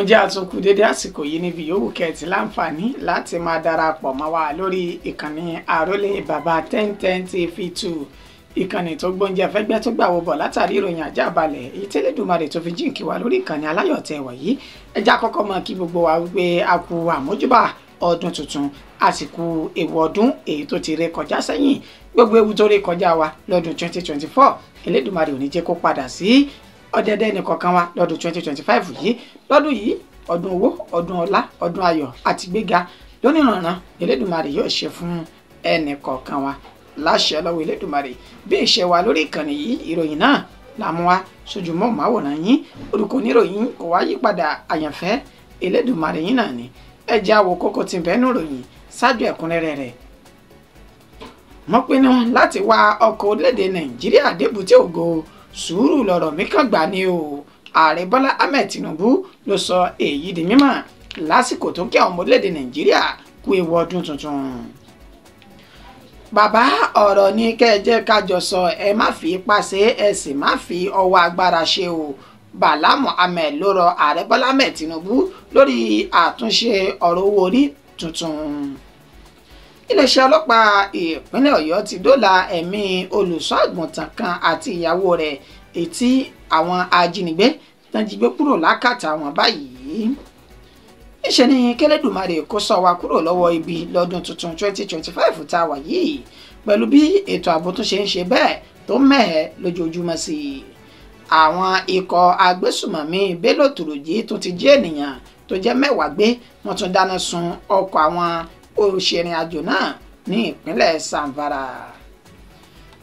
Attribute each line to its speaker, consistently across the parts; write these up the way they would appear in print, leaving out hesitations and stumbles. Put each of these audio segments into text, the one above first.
Speaker 1: ǹjẹ́ àtúnkù dédé àsìkò yìí níbi yòówù kẹ́ẹ̀tì láǹfààní láti máa darapọ̀ mọ́ wa lórí ìkànnì àrólé bàbá 1010 TV2 ìkànnì tó gbóúnjẹ fẹ́gbẹ́ tó gbà wọ́bọ̀ látàrí ìròyìn àjàbalẹ̀ èyí tẹ́lẹ̀dùmarè tó fi jíǹkí wa lórí ìkànnì aláyọ̀ tẹ́ wà yìí ẹjá kọ́kọ́ mọ̀ kí gbogbo wa wípé a kú àmójúbà ọdún tuntun àsìkò ewu ọdún èyí tó ti ré kọjá sẹ́yìn gbogbo ewu tó ré kọjá wa lọ́dún 2024 Elédùmarè ò ní jẹ́ kó padà sí ọdẹdẹ nìkọ̀ọ̀kan wa lọ́dún 2025 yìí lọ́dún yìí ọdún owó ọdún ọlá ọdún ayọ̀ àti gbéga lónìrànràn Elédùmarè yóò ṣe fún ẹnìkọ̀ọ̀kan wa láṣẹ lọ́wọ́ Elédùmarè bí ìṣe wa lórí ìkànnì yìí ìròyìn náà làmú wa sójúmọ́ máwòrán yín orúkọ oníròyìn kò wá yí padà àyànfẹ́ Elédùmarè yín náà ni ẹ já wo kókó tí ń bẹ́nu ròyìn ṣáájú ẹ̀kúnrẹ́rẹ́ rẹ̀ wọ́n pinnu láti wá ọkọ̀ orílẹ̀-èdè Nàìjíríà débùté ògo sùúrù lọ̀rọ̀ mi kàn gbà ní o ààrẹ Bọ́lá Ahmed Tinubu ló sọ èyí di mímọ̀ lásìkò tó kí àwọn ọmọ orílẹ̀-èdè Nàìjíríà kú ewu ọdún tuntun. Bàbá ọ̀rọ̀ ní kẹ́ẹ̀jẹ́ kájọ sọ ẹ má fi ipá ṣe ẹ sì má fi ọwọ́ agbára ṣe o Bala Mohammed ló rọ ààrẹ Bọ́lá Ahmed Tinubu lórí àtúnṣe ọ̀rọ̀ owó orí tuntun. Iléeṣẹ́ ọlọ́pàá ìpínlẹ̀ Ọ̀yọ́ ti dóòlà ẹ̀mí olùṣọ́ àgùntàn kan àti ìyàwó rẹ̀ ètí àwọn ajínigbé tán jí gbé kúrò lákàtà wọn báyìí. Níṣẹ́ ni k'Ẹlẹ́dùmarè kó ṣọ́ wa kúrò lọ́wọ́ ibi lọ́dún tuntun 2025 tá a wà yìí pẹ̀lú bí ètò ààbò tún ṣe ń ṣe bẹ́ẹ̀ tó mẹ́hẹ̀ lójoojúmọ́ sí i. Àwọn ikọ̀ agbésùmọ̀mí Bello Turji tó ti jí ènìyàn tó jẹ́ 10 gbé wọ́n tún dáná sun ọkọ̀ àwọn olùṣèrìn àjò náà ní ìpínlẹ̀ Zamfara.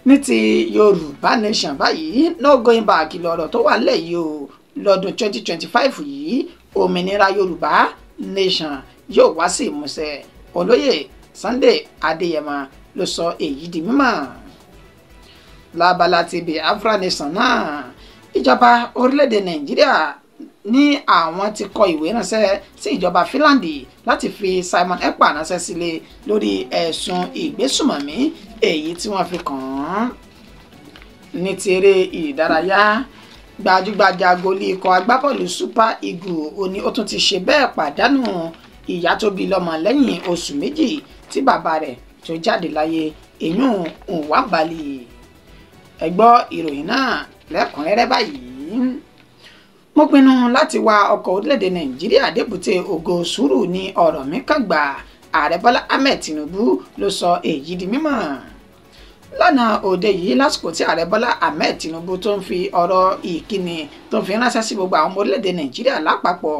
Speaker 1: Ní ti Yorùbá Nation báyìí no going back lọ́rọ̀ tó wà nílẹ̀ yìí o lọ́dún 2025 yìí òmìnira Yorùbá Nation yóò wá sí ìmúṣẹ olóyè Sunday Adéyẹmọ ló sọ èyí di mímọ̀. Lábala ti Biafra Nation náà ìjọba orílẹ̀-èdè Nàìjíríà ní àwọn ti kọ ìwé ránṣẹ́ sí ìjọba Finland láti fi Simon Ekpa ránṣẹ́ sílé lórí ẹ̀sùn ìgbésùmọ̀mí èyí tí wọ́n fi kàn án. Ní ti eré ìdárayá gbajúgbajà gólì ikọ̀ agbábọ́ọ̀lù Super Eagles ó ní ó tún ti ṣe bẹ́ẹ̀ pàdánù ìyá tó bí lọ́mọ lẹ́yìn oṣù méjì tí bàbá rẹ̀ tó jáde láyé èyún Nwabali. Ẹ gbọ́ ìròyìn náà lẹ́kùnrẹ́rẹ́ báyìí. Mo pinnu láti wa ọkọ̀ orílẹ̀-èdè Nàìjíríà débùté ògo sùúrù ní ọ̀rọ̀ mi kàn gbà ààrẹ Bọ́lá Ahmed Tinubu ló sọ èyí di mímọ̀. Lánàá òde yìí lásìkò tí ààrẹ Bọ́lá Ahmed Tinubu tó ń fi ọ̀rọ̀ ìkíni tó ń fi ránṣẹ́ sí gbogbo àwọn ọmọ orílẹ̀-èdè Nàìjíríà lápapọ̀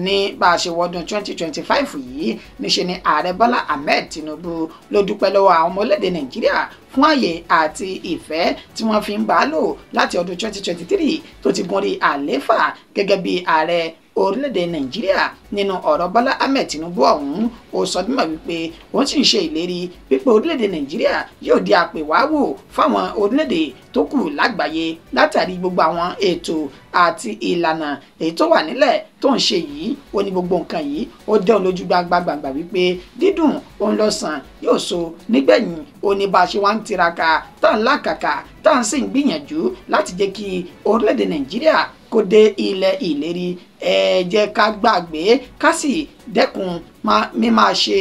Speaker 1: ní bá a ṣe wọdún 2025 yìí níṣe ni ààrẹ Bọ́lá Ahmed Tinubu ló dúpẹ́ lọ́wọ́ àwọn ọmọ orílẹ̀-èdè Nàìjíríà fún ààyè àti ìfẹ́ tí wọ́n fi ń bá a lò láti ọdún 2023 tó ti gun orí àlééfà gẹ́gẹ́ bí ààrẹ orílẹ̀-èdè Nàìjíríà nínú ọ̀rọ̀ Bọ́lá Ahmed Tinubu ọ̀hún ó sọ dímọ̀ wípé òun sì ń ṣe ìlérí wípé orílẹ̀-èdè Nàìjíríà yóò di àpèwáwò fáwọn orílẹ̀-èdè tó kù lágbàáyé látàrí gbogbo àwọn ètò àti ìlànà èyí tó wà nílẹ̀ tó ń ṣe yìí ó ní gbogbo nǹkan yìí ó dẹ́ òun lójú gbàgbàgbà wípé dídùn òun lọ́sàn yóò so nígbẹ̀yìn ó ní bá a ṣe wá ń tiraka tá à ń làkàkà tá à ń sì ń gbìyànjú láti jẹ́ kí orílẹ̀-èdè Nàìjíríà kó dé ilẹ̀ ìlérí ẹ jẹ́ ká gbàgbé ká sì dẹ́kun mímáa ṣe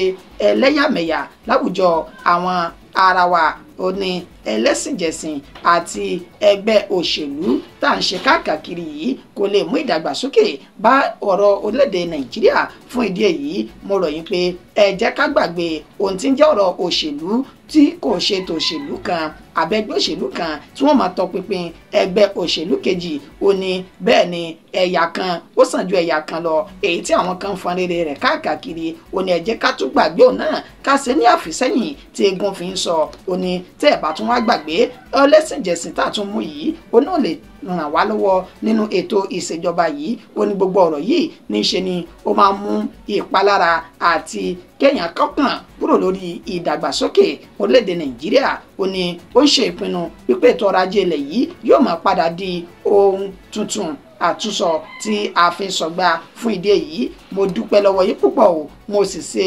Speaker 1: ẹlẹ́yàmẹ̀yà láwùjọ àwọn ara wa ó ní ẹlẹ́sìnjẹ̀sìn àti ẹgbẹ́ òṣèlú tá à ń ṣe káàkiri yìí kò lè mú ìdàgbàsókè bá ọ̀rọ̀ orílẹ̀-èdè Nàìjíríà fún ìdí èyí mo rọ̀ yín pé ẹ jẹ́ ká gbàgbé ohun tí ń jẹ́ ọ̀rọ̀ òṣèlú tí kò ṣe tòṣèlú kan àbẹ̀gbẹ́ òṣèlú kan tí wọ́n máa tọpinpin ẹgbẹ́ òṣèlú kejì ó ní bẹ́ẹ̀ ni ẹ̀yà kan ó sàn ju ẹ̀yà kan lọ èyí tí àwọn kan fọn rere rẹ̀ káàkiri ó ní ẹ jẹ́ ká tún gbàgbé òun náà ká ṣe ní àfisẹ́yìn tí eégún fi ń sọ ó ní tẹ́ ẹ̀ bá tún wá gbàgbé ẹlẹ́sìnjẹ̀sìn tá a tún mú yìí ó náà lè ràn wá lọ́wọ́ nínú ètò ìṣèjọba yìí ó ní gbogbo ọ̀rọ̀ yìí níṣe ni ó máa mú ìpalára àti kéèyàn kọ́kàn kúrò lórí ìdàgbàsókè orílẹ̀-èdè Nàìjíríà ó ní ó ń ṣe ìpinnu wípé ètò ọrọ̀ ajé ilẹ̀ yìí yóò máa padà di ohun tuntun àtúnsọ tí a fi ń sọgbà fún ìdí èyí mo dúpẹ́ lọ́wọ́ yín púpọ̀ o mo sì ṣe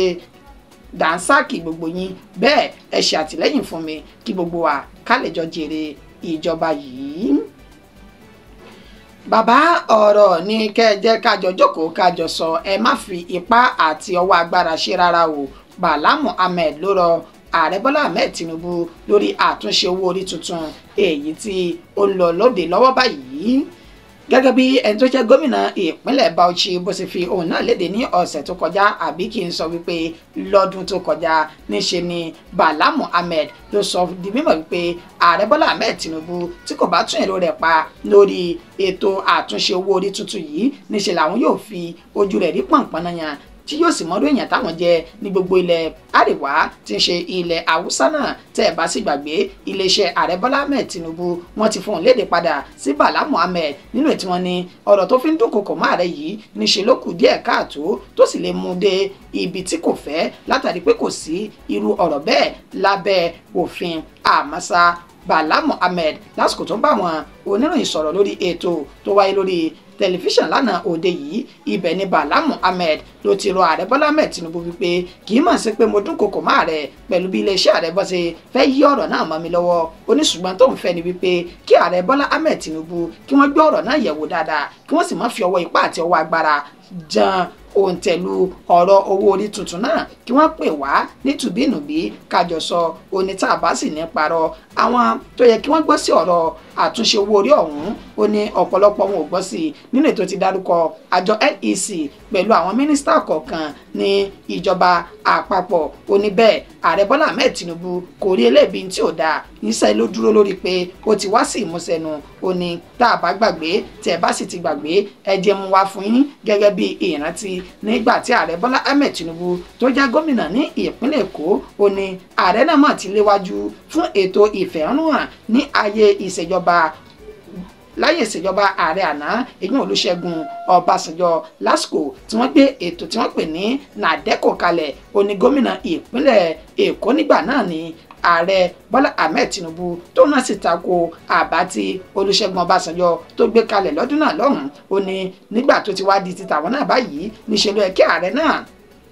Speaker 1: dànsáàkì gbogbo yín bẹ́ẹ̀ ẹ ṣe àtìlẹ́yìn fún mi kí gbogbo wa ká lè jọ jèrè ìjọba yìí. bàbá ọ̀rọ̀ ní kẹ́ẹ̀jẹ́ kájọ jókòó kájọ sọ ẹ má fi ipá àti ọwọ́ agbára ṣe rárá o. Bala Muhammed ló rọ ààrẹ Bọ́lá Ahmed Tinubu lórí àtúnṣe owó orí tuntun èyí tí ó ń lọ lóde lọ́wọ́ báyìí. Gẹ́gẹ́ bí ẹni tó jẹ́ gómìnà ìpínlẹ̀ Bauchi bó ṣe fi ohun náà léde ní ọ̀sẹ̀ tó kọjá àbí kí n sọ wípé lọ́dún tó kọjá níṣe ni Bala Muhammed ló sọ di mímọ̀ wípé ààrẹ Bọ́lá Ahmed Tinubu tí kò bá tún èrò rẹ̀ pa lórí ètò àtúnṣe owó orí tuntun yìí níṣe làwọn yóò fi ojú rẹ̀ rí pọ̀npọ̀n náà tí yóò sì mọ́rú èèyàn táwọn jẹ ní gbogbo ilẹ̀ àríwá tí ń ṣe ilẹ̀ haúsá náà tẹ́ ẹ̀ bá sì gbàgbé iléeṣẹ́ ààrẹ Bọ́lá Ahmed Tinubu wọ́n ti fohùn léde padà sí Bala Muhammed nínú ètí wọn ni ọ̀rọ̀ tó fi ń dúnkokò mọ́ ààrẹ yìí níṣe ló kù díẹ̀ káàtó tó sì lè mú dé ibi tí kò fẹ́ látàrí pé kò sí irú ọ̀rọ̀ bẹ́ẹ̀ lábẹ́ òfin àmọ́sá Bala Muhammed lásìkò tó ń bá wọn oníròyìn sọ̀rọ̀ lórí ètò tó wáyé lórí tẹlifíṣàn lánàá òde yìí ibẹ̀ ni Bala Muhammed ló ti rọ ààrẹ Bọ́lá Ahmed Tinubu wípé kì í mọ̀ sí pé mo dúnkokò mọ́ ààrẹ pẹ̀lú bí iléeṣẹ́ ààrẹ bọ́ ṣe fẹ́ yí ọ̀rọ̀ náà mọ́ mi lọ́wọ́ oníṣùgbọ́n tó ń fẹ́ ni wípé kí ààrẹ Bọ́lá Ahmed Tinubu kí wọ́n gbé ọ̀rọ̀ náà yẹ̀wò dáadáa kí wọ́n sì má fi ọwọ́ ipá àti ọwọ́ agbára jan òǹtẹ̀lù ọ̀rọ̀ owó orí tuntun náà kí wọ́n pè wá nítùbínùbí kájọ sọ onítàbá sì ní parọ́ àwọn tó yẹ kí wọ́n gbọ́ sí ọ̀rọ̀ àtúnṣe owó orí ọ̀hún ó ní ọ̀pọ̀lọpọ̀ wọn ò gbọ́ sí i nínú ètò ti dárúkọ àjọ NEC pẹ̀lú àwọn mínísítà kọ̀ọ̀kan ní ìjọba àpapọ̀ ó ní bẹ́ẹ̀ ààrẹ Bọ́lá Ahmed Tinubu kò rí eléèbí tí ò dáa iṣẹ́ ló dúró lórí pé ó ti wá sí ìmúṣẹnu ó ní tá a bá gbàgbé tẹ̀ bá sì ti gbàgbé ẹ jẹ́ mú wá fún yín gẹ́gẹ́ bí ìrántí nígbà tí ààrẹ Bọ́lá Ahmed Tinubu tó jẹ́ gómìnà ní ìpínlẹ̀ Èkó ó ní ààrẹ náà mà ti léwájú fún ètò ìfẹ̀hónúhàn ní ayé ìṣèjọba ààrẹ àná èyí Olúṣẹ́gun Ọbásanjọ́ lásìkò tí wọ́n gbé ètò tí wọ́n pè ní NADECO kalẹ̀ ó ní gómìnà ìpínlẹ̀ Èkó nígbà náà ni ààrẹ Bọ́lá Ahmed Tinubu tó náà sì tako àbá tí Olúṣẹ́gun Ọbásanjọ́ tó gbé kalẹ̀ lọ́dún náà lọ́hùn-ún ó ní nígbà tó ti wá di ti tàwọn náà báyìí níṣẹ́ ló yẹ kí ààrẹ náà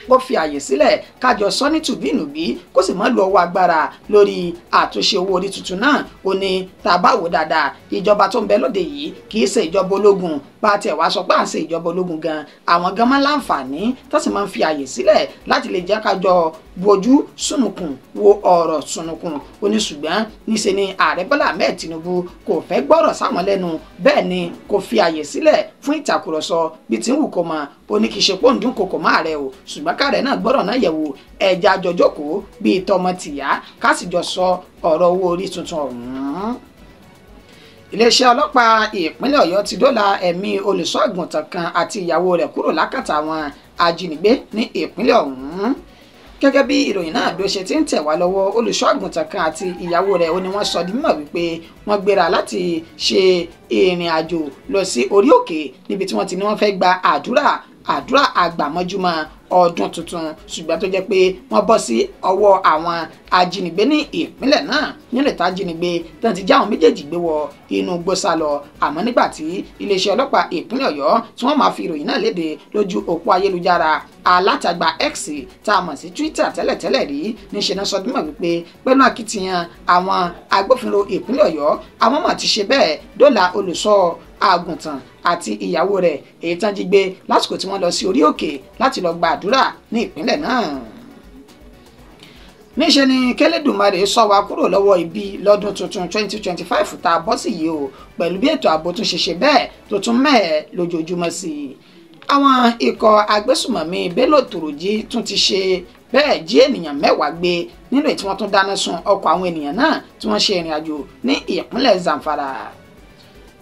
Speaker 1: kó fi àyè sílẹ̀ kájọ sọ ní tùbínùbí kó sì má lo ọwọ́ agbára lórí àtúnṣe owó orí tuntun náà ó ní tá a bá wò dáadáa ìjọba tó ń bẹ lóde yìí kì í ṣe ìjọba ológun bá tiẹ̀ wá sọ pé à ń ṣe ìjọba ológun gan àwọn gan máa ń láǹfààní tó sì máa ń fi àyè sílẹ̀ láti lè jẹ́ kájọ bojú sùnùkùn wo ọ̀rọ̀ sùnùkùn ó ní ṣùgbọ́n níṣe ni ààrẹ Bọ́lá Ahmed Tinubu kò fẹ́ gbọ́rọ̀ sáwọn lẹ́nu bẹ́ẹ̀ ni kò fi àyè sílẹ̀ fún ìtàkùrọ̀sọ bí ti ń wù kó mọ ó ní kì í ṣe pọ́ǹdún kòkò má rẹ o ṣùgbọ́n káàrẹ̀ náà gbọ́rọ̀ náà yẹ̀wò ẹja jọjọ́kòó bíi tọmọ tìyá ká sì jọ sọ ọ̀rọ̀ owó orí tuntun ọ̀hún. Iléeṣẹ́ ọlọ́pàá ìpínlẹ̀ Ọ̀yọ́ ti dóòlà ẹ̀mí olùṣọ́ àgùntàn kan àti ìyàwó rẹ̀ kúrò lákàtà àwọn ajínigbé ní ìpínlẹ̀ ọ̀hún. Gẹ́gẹ́ bí ìròyìn náà bí ó ṣe ti ń tẹ̀ wá lọ́wọ́ olùṣọ́ àgùntàn kan àti ìyàwó rẹ̀ ó ní wọ́n sọ di mímọ̀ wípé wọ́n gbéra láti ṣe ìrìn àjò lọ sí orí òkè níbi tí wọ́n ti ní wọ́n fẹ́ gba àdúrà àgbàmọ́júmọ́ ọdún tuntun ṣùgbọ́n tó jẹ́ pé wọ́n bọ́ sí ọwọ́ àwọn ajínigbé ní ìpínlẹ̀ náà nílẹ̀ tá ajínigbé tán ti já àwọn méjèèjì gbé wọ inú igbó sá lọ àmọ́ nígbà tí iléeṣẹ́ ọlọ́pàá ìpínlẹ̀ Ọ̀yọ́ tí wọ́n máa fi ìròyìn náà léde lójú òpó ayélujára alátagbà X tá a mọ̀ sí Twitter tẹ́lẹ̀tẹ́lẹ̀ rí níṣẹ́ náà sọdún mọ̀ wípé pẹ̀lú akitiyan àwọn agbófinró ìpínlẹ̀ Ọ̀yọ́ àwọn mọ̀ ti ṣe bẹ́ẹ̀ dóòlà olùṣọ́ àgùntàn àti ìyàwó rẹ̀ èyí tán jí gbé lásìkò tí wọ́n lọ sí orí òkè láti lọ gba àdúrà ní ìpínlẹ̀ náà. níṣẹ́ ni kẹ́lẹ́dùmarè sọ wa kúrò lọ́wọ́ ibi lọ́dún tuntun 2025 tá a bọ́ sí yìí o pẹ̀lú bí ètò ààbò tún ṣe bẹ́ẹ̀ tó tún mẹ́ẹ̀ lójoojúmọ́ sí i. àwọn ikọ̀ agbésùmọ̀mí Bello Turji tún ti ṣe bẹ́ẹ̀ jí ènìyàn 10 gbé nínú èyí tí wọ́n tún dáná sun ọkọ̀ àwọn ènìyàn náà tí wọ́n ṣe ìrìn àjò ní ìpínlẹ̀ Zamfara.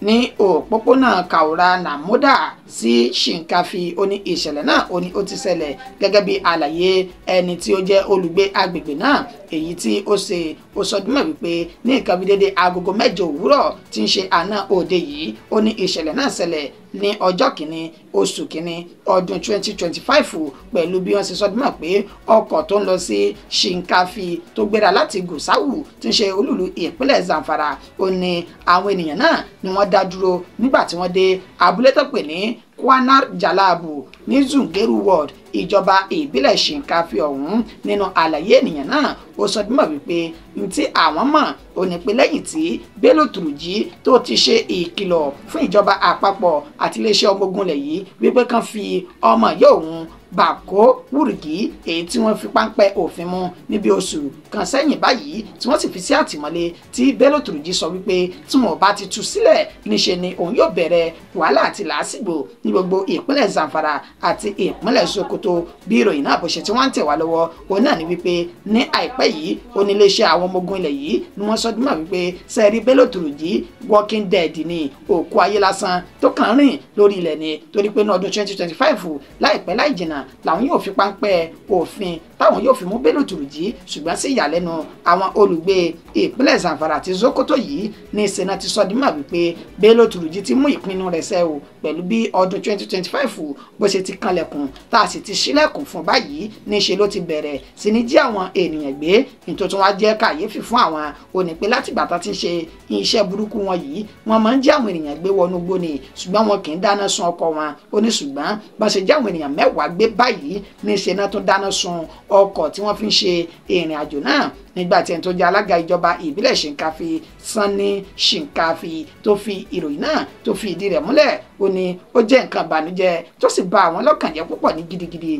Speaker 1: ní òpópónà Kaura Namoda sí Shinkafi ó ní ìṣẹ̀lẹ̀ náà ó ní ó ti ṣẹlẹ̀ gẹ́gẹ́ bí àlàyé ẹni tí ó jẹ́ olùgbé agbègbè náà èyí tí ó sọ dímọ̀ wípé ní nǹkan bí dédé agogo 7 òwúrọ̀ tí ń ṣe àná òde yìí ó ní ìṣẹ̀lẹ̀ náà ṣẹlẹ̀ ní ọjọ́ kìíní oṣù kìíní ọdún 2025 pẹ̀lú bí wọ́n ṣe sọ dímọ̀ pé ọkọ̀ tó ń lọ sí Shinkafi tó gbéra láti Gusau tí ń ṣe olúlu ìpínlẹ̀ Zamfara ó ní àwọn ènìyàn náà ni wọ́n dá dúró nígbà tí wọ́n dé abúlé tó pè ní Kwanar Jalabu ní Zungeru Ward ìjọba ìbílẹ̀ Shinkafi ọ̀hún. Nínú àlàyé ènìyàn náà ó sọ dímọ̀ wípé ntí àwọn mọ̀ ó ní pé lẹ́yìn tí Bello Turji tó ti ṣe ìkìlọ̀ fún ìjọba àpapọ̀ àti iléeṣẹ́ ọmọ ogun ilẹ̀ yìí wípé kán fi ọmọ yóò òun Bako Wurigi èyí tí wọ́n fi páńpẹ́ òfin mú níbi oṣù kan sẹ́yìn báyìí tí wọ́n sì fi sí àtìmọ́lé tí Bello Turji sọ wípé tí wọn ò bá ti tú sílẹ̀ níṣe ni òun yóò bẹ̀rẹ̀ wàhálà àti làásìgbò ní gbogbo ìpínlẹ̀ Zamfara àti ìpínlẹ̀ Sokoto. Bí ìròyìn náà bó ṣe tí wọ́n ń tẹ̀ wá lọ́wọ́ òun náà ni wípé ní àìpẹ́ yìí oníléeṣẹ́ àwọn ọmọ ogun ilẹ̀ yìí ni wọ́n sọ dímọ̀ wípé sẹ́ẹ̀rí Bello Turji walking dead ni òkú ayé lásán tó kàn rìn lórí ilẹ̀ ni torí pé ní ọdún 2025 láìpẹ́ láì jìnnà làwọn yóò fi páńpẹ́ òfin táwọn yóò fi mú Bello Turji ṣùgbọ́n sí ìyàlẹ́nu àwọn olùgbé ìpínlẹ̀ Zamfara àti Sokoto yìí ní ìsẹ̀nà ti sọ dímọ̀ wípé Bello Turji ti mú ìpinnu rẹ̀ ṣẹ o pẹ̀lú bí ọdún 2025 bó ṣe ti kanlẹ̀kùn tá a sì ti ṣílẹ̀kùn fún báyìí níṣe ló ti bẹ̀rẹ̀ sí ní jí àwọn ènìyàn gbé nítorí wá jẹ́ kàyéfì fún àwọn onípe láti bàtà ti ṣe iṣẹ́ burúkú wọn yìí wọ́n máa ń jí àwọn ènìyàn gbé wọnú gbóni ṣùgbọ́n wọn kì í dáná sun ọkọ wọn ó ní ṣùgbọ́n bá ṣe jí àwọn ènìyàn 10 gbé báyìí níṣe náà tó dáná sun ọkọ̀ tí wọ́n fi ń ṣe ìrìn àjò náà nígbà tí ẹni tó jẹ́ alága ìjọba ìbílẹ̀ Shinkafi Sanni Shinkafi tó fi ìròyìn náà tó fi ìdí rẹ̀ múlẹ̀ ó ní ó jẹ́ nǹkan ìbànújẹ́ tó sì bà àwọn lọ́kàn jẹ́ púpọ̀ ní gidigidi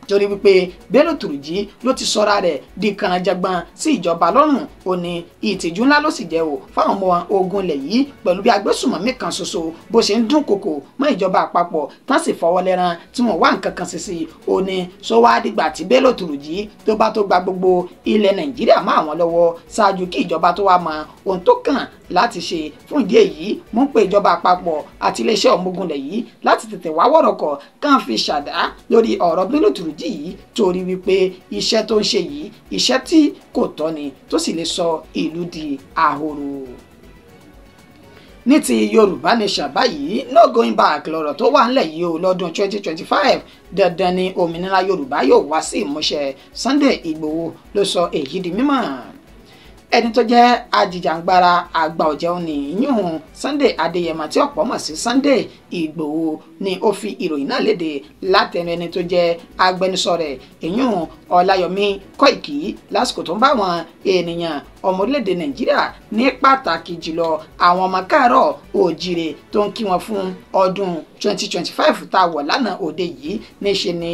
Speaker 1: torí wípé Bello Turji ló ti sọra rẹ̀ di kànáńjàgbọ́n sí ìjọba lọ́rùn ó ní ìtìjú ńlá ló sì jẹ́ o fáwọn ọmọ ogun ilẹ̀ yìí pẹ̀lú bí agbésùmọ̀mí kan ṣoṣo bó ṣe ń dún kòkò mọ́ ìjọba àpapọ̀ tán sì fọwọ́ lẹ́ran tí wọ́n wá nǹkan kan sí ó ní sọ wá dìgbà tí Bello Turji tó bá tó gba gbogbo ilẹ̀ Nàìjíríà mọ́ àwọn lọ́wọ́ ṣáájú kí ìjọba tó wá mọ ohun tó kàn láti ṣe. Fún ìdí èyí mú pé ìjọba àpapọ̀ àti iléeṣẹ́ ọmọ ogun ilẹ̀ yìí láti tètè wá wọ̀rọ̀kọ̀ kàn fi ṣàdá lórí ọ̀rọ̀ Bello Turji yìí torí wípé iṣẹ́ tó ń ṣe yìí iṣẹ́ tí kò tọ́ ni tó sì lè sọ ìlú di ahoro. Ní ti Yorùbá Nation báyìí no going back lọ́rọ̀ tó wà ńlẹ̀ yìí o lọ́dún 2025 dandan ni òmìnira Yorùbá yóò wá sí ìmúṣẹ. Sunday Igboho ló sọ èyí di mímọ̀. Ẹni tó jẹ́ ajìjàǹgbara àgbà ọ̀jẹ̀ òní yún Sunday Adéyẹmọ tí ọ̀pọ̀ mọ̀ sí Sunday Igboho ni ó fi ìròyìn náà léde látẹnu ẹni tó jẹ́ agbẹnusọ rẹ̀ èyún Ọláyọmí Kọ́ìkì lásìkò tó ń bá àwọn ènìyàn ọmọ orílẹ̀-èdè Nàìjíríà ní pàtàkì jùlọ àwọn ọmọ káàárọ̀ oòjíire tó ń kí wọn fún ọdún 2025 tá a wọ̀ lánàá òde yìí níṣe ni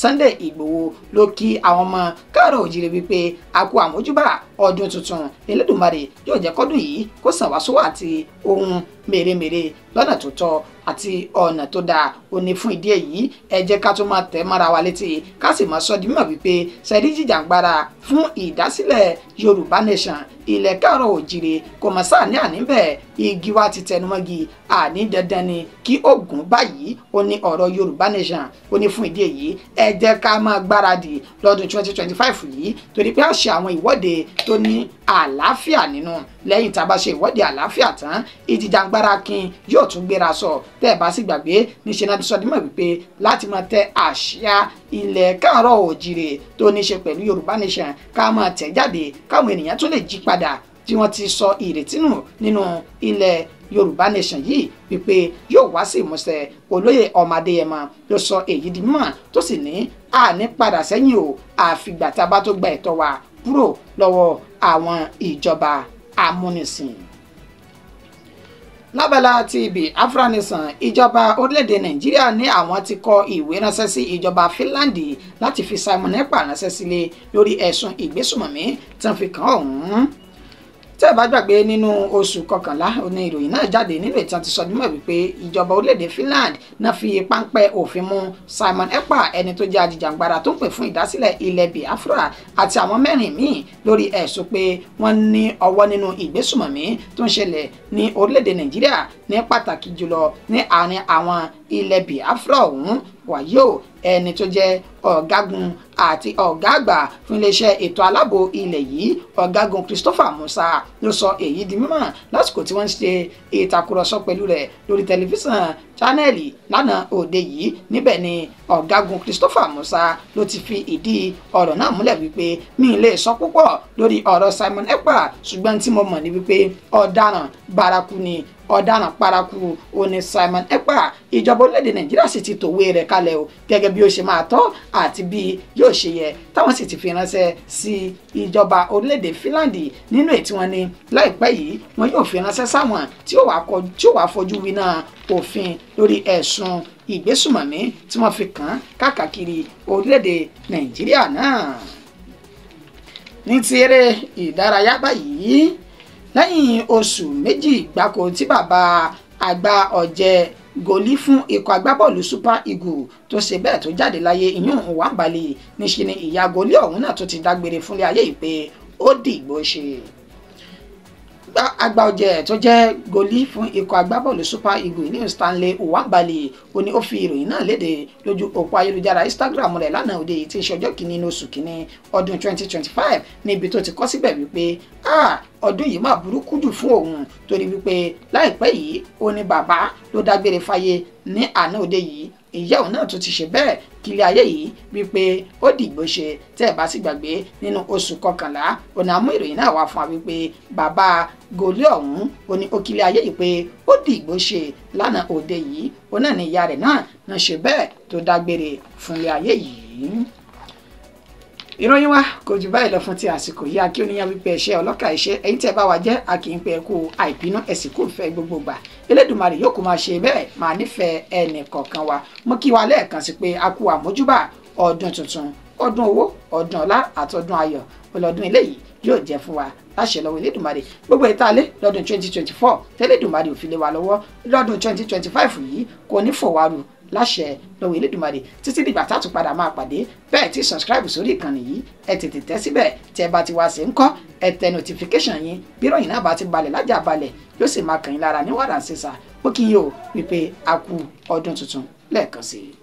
Speaker 1: Sunday Igboho ló kí àwọn ọmọ káàárọ̀ oòjíire wípé a kú àmójúbà ọdún tuntun Elédùmarè yóò jẹ́ kọ́dún yìí kó sàn wá sówó àti ohun mèremère lọ́nà tó tọ́ àti ọ̀nà tó dáa ó ní. Fún ìdí èyí ẹ jẹ́ ká tó máa tẹ̀ mọ́ra wa létí ká sì máa sọ di mímọ̀ wípé ṣẹ́rí jìjàǹgbara fún ìdásílẹ̀ Yorùbá Nation ilẹ̀ káàárọ̀ oòjíire kò mọ̀ sáà ní àníbẹ̀ igi wa ti tẹnumọ́gi àní dandan ni kí ogun báyìí ó ní ọ̀rọ̀ Yorùbá Nation ó ní. Fún ìdí èyí ẹ jẹ́ ká máa gbáradì lọ́dún 2025 yìí torí pé a ṣe àwọn ìwọ́de tó ní àlàáfíà nínú. Lẹ́yìn tá a bá ṣe ìwọ́de àlàáfíà tán ìjìjàǹgbara kin yóò tún gbéra sọ tẹ́ ẹ bá sì gbàgbé níṣẹ́ náà ti sọ dímọ̀ wípé láti máa tẹ àṣà ilẹ̀ káàárọ̀ oòjíire tó ní ṣe pẹ̀lú Yorùbá Nation ká máa tẹ̀ jáde káwọn ènìyàn tún lè jí padà tí wọ́n ti sọ ìrètí nù nínú ilẹ̀ Yorùbá Nation yìí wípé yóò wá sí ìmúṣẹ. Olóyè Ọmọ Adéyẹmọ ló sọ èyí di mímọ̀ tó sì ní àní padà sẹ́yìn o àfìgbà tá a bá tó gba ẹ̀tọ́ wa kúrò lọ́wọ́ àwọn ìjọba amúnisìn. Lábala ti Biafra Nation ìjọba orílẹ̀-èdè Nàìjíríà ní àwọn ti kọ ìwé ránṣẹ́ sí ìjọba Finland láti fi Simon Ekpa ránṣẹ́ sílé lórí ẹ̀sùn ìgbésùmọ̀mí tí wọ́n fi kàn ọ̀hún. Tẹ́ ẹ bá gbàgbé nínú oṣù kọkànlá ní ìròyìn náà jáde nínú ìtàn ti sọ nímọ̀ wípé ìjọba orílẹ̀-èdè Finland náà fi páńpẹ́ òfin mú Simon Ekpa ẹni tó jẹ́ ajìjàǹgbara tó ń pè fún ìdásílẹ̀ ilẹ̀ Biafra àti àwọn 4 míì lórí ẹ̀sùn pé wọ́n ní ọwọ́ nínú ìgbésùmọ̀mí tó ń ṣẹlẹ̀ ní orílẹ̀-èdè Nàìjíríà ní pàtàkì jùlọ ní àárín àwọn ilẹ̀ Biafra ọ̀hún. Wàyó ẹni tó jẹ́ ọ̀gágun àti ọ̀gá àgbà fún iléeṣẹ́ ètò aláàbò ilẹ̀ yìí ọ̀gágun Christopher Musa ló sọ èyí di mímọ̀ lásìkò tí wọ́n ń ṣe ìtàkùrọ̀sọ pẹ̀lú rẹ̀ lórí tẹlifíṣàn Channel lánàá òde yìí. Níbẹ̀ ni ọ̀gágun Christopher Musa ló ti fi ìdí ọ̀rọ̀ náà múlẹ̀ wípé mi lè sọ púpọ̀ lórí ọ̀rọ̀ Simon Ekpa, ṣùgbọ́n tí mo mọ̀ ní wípé ọ̀daràn bárakú ni, ọ̀daràn paraku òní Simon Ekpa. Ìjọba orílẹ̀-èdè Nàìjíríà sì ti tòwé rẹ̀ kalẹ̀ o gẹ́gẹ́ bí ó ṣe máa tọ́ àti bí yóò ṣe yẹ, táwọn sì ti fi ránṣẹ́ sí ìjọba orílẹ̀-èdè Finland nínú ètí wọn ni láìpẹ́ yìí wọn yóò fi ránṣẹ́ sáwọn tí ó wàá fojú winá òfin lórí ẹ̀sùn ìgbésùmọ̀mí tí wọ́n fi kàn káàkiri orílẹ̀-èdè Nàìjíríà náà. Ní ti eré ìdárayá báyìí, lẹ́yìn oṣù méjì gbáko tí bàbá àgbà ọ̀jẹ̀ gòlí fún ikọ̀ agbábọ́ọ̀lù Super Eagles tó ṣe bẹ́ẹ̀ tó jáde láyé ìyún Nwabali, níṣe ni ìyá gòlí ọ̀hún náà tó ti dágbére fúnlé ayé yìí pé ó dìgbò ṣe. Àgbà ọ̀jẹ̀ tó jẹ́ gòlí fún ikọ̀ agbábọ́ọ̀lù Super Eagles ní Stanley Nwabali ó ní ó fi ìròyìn náà léde lójú òpó ayélujára Instagram rẹ̀ lánàá òde yìí tí ń ṣe ọjọ́ kìíní oṣù kìíní ọdún 2025 níbi tó ti kọ síbẹ̀ wípé ọdún yìí máa burúkú jù fún òun torí wípé láìpẹ́ yìí ó ní bàbá ló dágbére fáyé ní àná òde yìí. Ìyá òun náà tó ti ṣe bẹ́ẹ̀ kílé ayé yìí wípé ó dìgbò ṣe. Tẹ́ ẹ bá sì gbàgbé nínú oṣù kọkànlá ọ̀nà àmú ìròyìn náà wá fún wa wípé bàbá gòlí ọ̀hún ó ní ó kílé ayé yìí pé ó dìgbò ṣe lánàá òde yìí. Ó náà ní ìyá rẹ̀ náà ṣe bẹ́ẹ̀ tó dágbére fúnlé ayé yìí. Ìròyìn wa kò jù báyìí lọ fún ti àsìkò yìí. Akí oníyàn wípé ẹṣẹ ọlọ́kà ẹṣẹ ẹ̀yin tẹ́ bá wa jẹ́ akí ń pẹ́ kú àìbínú ẹ̀sìn kò fẹ́ gbogbo gbà. Elédùmarè yóò kó máa ṣe bẹ́ẹ̀ máa nífẹ̀ẹ́ ẹnì kọ̀ọ̀kan wa. Mo kí wa lẹ́ẹ̀kan sí pé a kú àmójúbà ọdún tuntun, ọdún owó, ọdún ọlá àtọdún ayọ̀. Ọlọ́dún eléyìí yóò jẹ́ fún wa láṣẹ lọ́wọ́ Elédùmarè. Gbogbo ìtàlẹ́ lọ́dún 2024 tẹ́lẹ̀dùmarè ò fi lé wa lọ́wọ́ lọ́dún 2025 yìí kò ní fòwárù láṣẹ lọ́wọ́ Elédùmarè. Títí dìgbà tá a tún padà máa pàdé. Bẹ́ẹ̀ tí subscribe sórí ìkànnì yìí ẹ tètè tẹ́ síbẹ̀ tí ẹ bá ti wá sí ń kọ́ ẹ tẹ notification yín bí ìròyìn náà bá ti balẹ̀ lájà balẹ̀ yóò sì máa kàn yín lára ní wàrà sísà. Ó kí yín o wípé a kú ọdún tuntun lẹ́ẹ̀kan sí i.